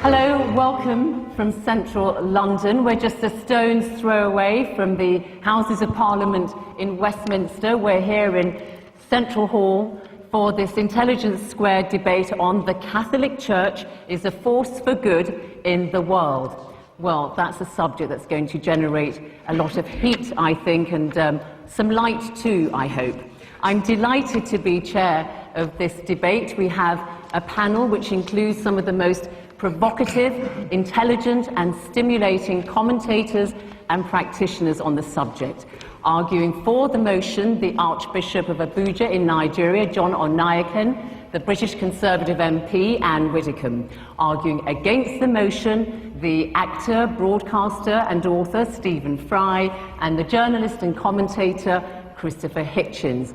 Hello, welcome from central London. We're just a stone's throw away from the Houses of Parliament in Westminster. We're here in Central Hall for this Intelligence Squared debate on the Catholic Church is a force for good in the world. Well, that's a subject that's going to generate a lot of heat, I think, and some light too, I hope. I'm delighted to be chair of this debate. We have a panel which includes some of the most provocative, intelligent and stimulating commentators and practitioners on the subject. Arguing for the motion, the Archbishop of Abuja in Nigeria, John Onaiyekan, the British Conservative MP, Anne Widdecombe. Arguing against the motion, the actor, broadcaster and author, Stephen Fry, and the journalist and commentator, Christopher Hitchens.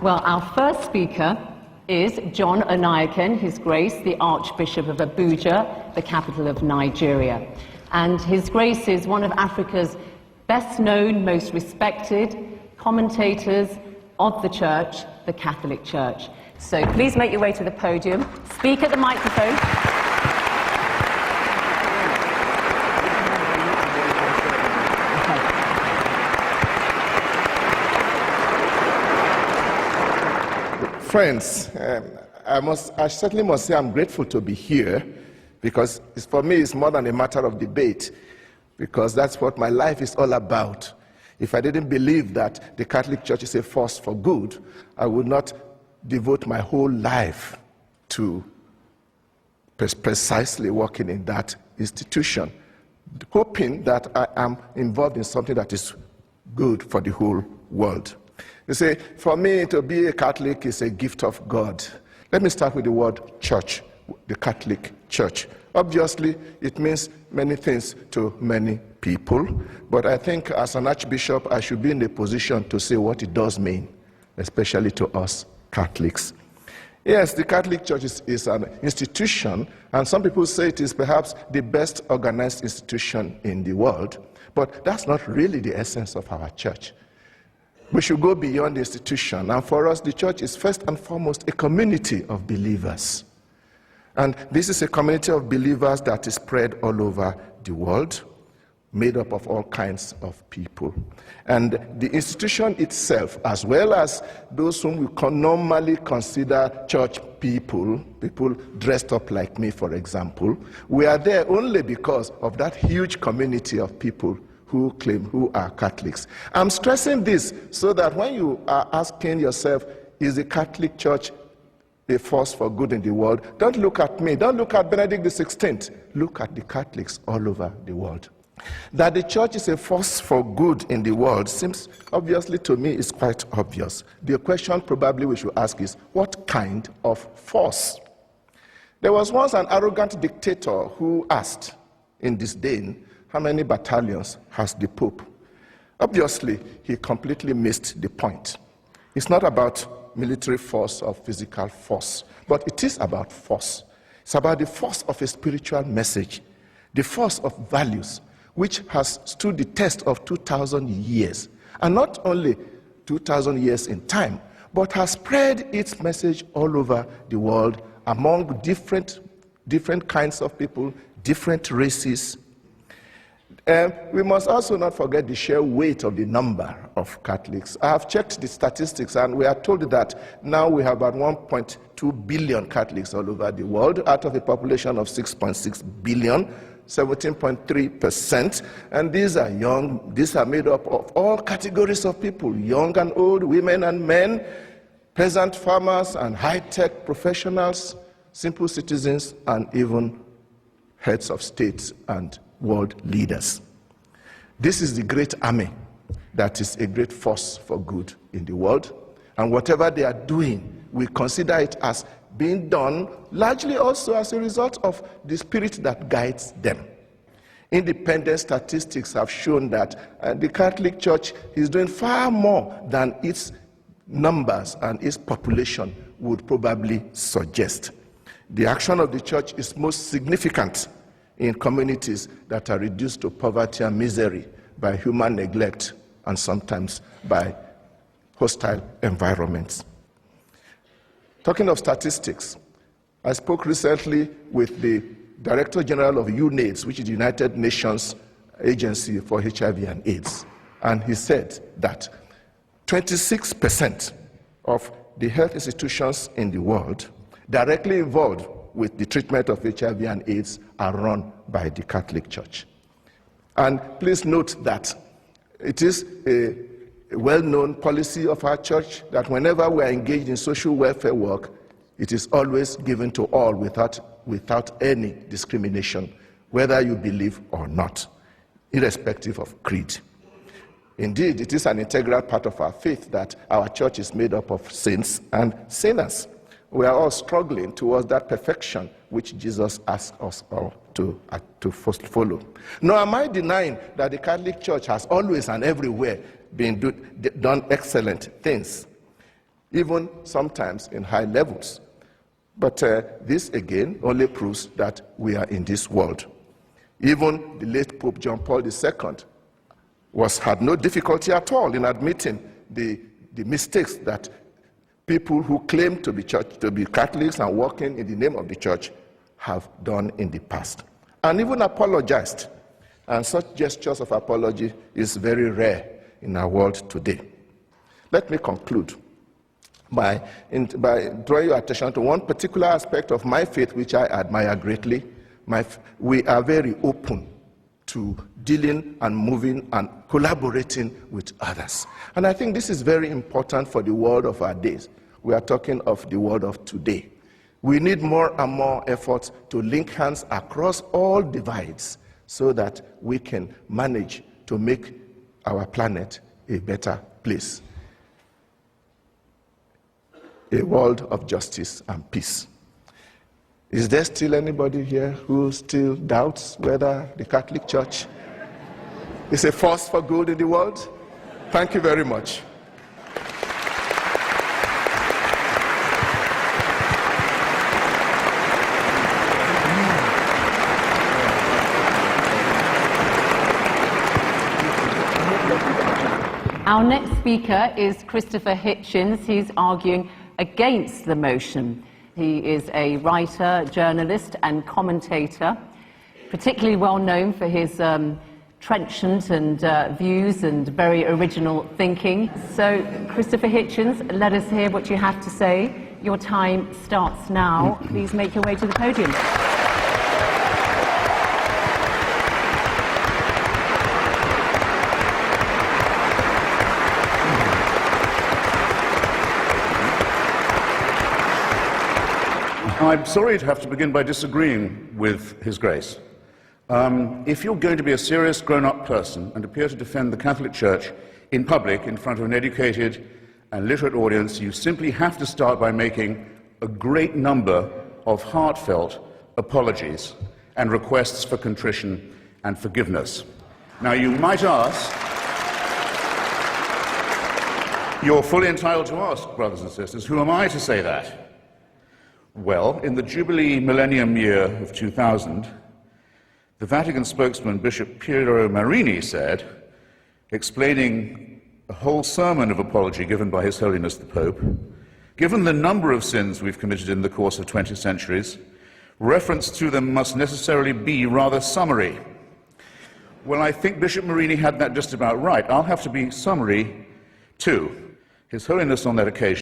Well, our first speaker is John Onaiyekan, His Grace, the Archbishop of Abuja, the capital of Nigeria. And His Grace is one of Africa's best known, most respected commentators of the Church, the Catholic Church. So please make your way to the podium, speak at the microphone. Friends, I certainly must say I'm grateful to be here, because for me it's more than a matter of debate, because that's what my life is all about. If I didn't believe that the Catholic Church is a force for good, I would not devote my whole life to precisely working in that institution, hoping that I am involved in something that is good for the whole world. You see, for me to be a Catholic is a gift of God. Let me start with the word church, the Catholic Church. Obviously, it means many things to many people, but I think as an archbishop, I should be in a position to say what it does mean, especially to us Catholics. Yes, the Catholic Church is an institution, and some people say it is perhaps the best organized institution in the world, but that's not really the essence of our church. We should go beyond the institution, and for us, the church is first and foremost a community of believers. And this is a community of believers that is spread all over the world, made up of all kinds of people. And the institution itself, as well as those whom we normally consider church people, people dressed up like me, for example, we are there only because of that huge community of people who are Catholics. I'm stressing this so that when you are asking yourself, is the Catholic Church a force for good in the world, don't look at me, don't look at Benedict XVI, look at the Catholics all over the world. That the church is a force for good in the world seems, obviously to me, is quite obvious. The question probably we should ask is, what kind of force? There was once an arrogant dictator who asked in disdain, how many battalions has the Pope? Obviously, he completely missed the point. It's not about military force or physical force, but it is about force. It's about the force of a spiritual message, the force of values, which has stood the test of 2,000 years. And not only 2,000 years in time, but has spread its message all over the world among different kinds of people, different races. We must also not forget the sheer weight of the number of Catholics. I have checked the statistics, and we are told that now we have about 1.2 billion Catholics all over the world, out of a population of 6.6 billion, 17.3%. And these are young, these are made up of all categories of people, young and old, women and men, peasant farmers and high-tech professionals, simple citizens, and even heads of states and world leaders. This is the great army that is a great force for good in the world, and whatever they are doing, we consider it as being done largely also as a result of the spirit that guides them. Independent statistics have shown that the Catholic Church is doing far more than its numbers and its population would probably suggest. The action of the Church is most significant in communities that are reduced to poverty and misery by human neglect and sometimes by hostile environments. Talking of statistics, I spoke recently with the Director General of UNAIDS, which is the United Nations Agency for HIV and AIDS, and he said that 26% of the health institutions in the world directly involved with the treatment of HIV and AIDS are run by the Catholic Church. And please note that it is a well-known policy of our church that whenever we are engaged in social welfare work, it is always given to all without any discrimination, whether you believe or not, irrespective of creed. Indeed, it is an integral part of our faith that our church is made up of saints and sinners. We are all struggling towards that perfection which Jesus asked us all to follow. Nor am I denying that the Catholic Church has always and everywhere done excellent things, even sometimes in high levels. But this again only proves that we are in this world. Even the late Pope John Paul II had no difficulty at all in admitting the mistakes that people who claim to be Catholics and working in the name of the church have done in the past, and even apologized. And such gestures of apology is very rare in our world today. Let me conclude by drawing your attention to one particular aspect of my faith which I admire greatly. We are very open to dealing and moving and collaborating with others. And I think this is very important for the world of our days. We are talking of the world of today. We need more and more efforts to link hands across all divides so that we can manage to make our planet a better place, a world of justice and peace. Is there still anybody here who still doubts whether the Catholic Church is a force for good in the world? Thank you very much. Our next speaker is Christopher Hitchens. He's arguing against the motion. He is a writer, journalist, and commentator, particularly well known for his trenchant and views and very original thinking. So, Christopher Hitchens, let us hear what you have to say. Your time starts now. Please make your way to the podium. I'm sorry to have to begin by disagreeing with His Grace. If you're going to be a serious grown-up person and appear to defend the Catholic Church in public in front of an educated and literate audience, you simply have to start by making a great number of heartfelt apologies and requests for contrition and forgiveness. Now, you might ask, you're fully entitled to ask, brothers and sisters, who am I to say that? Well, in the Jubilee Millennium Year of 2000, the Vatican spokesman, Bishop Piero Marini, said, explaining a whole sermon of apology given by His Holiness the Pope, given the number of sins we've committed in the course of 20 centuries, reference to them must necessarily be rather summary. Well, I think Bishop Marini had that just about right. I'll have to be summary too. His Holiness on that occasion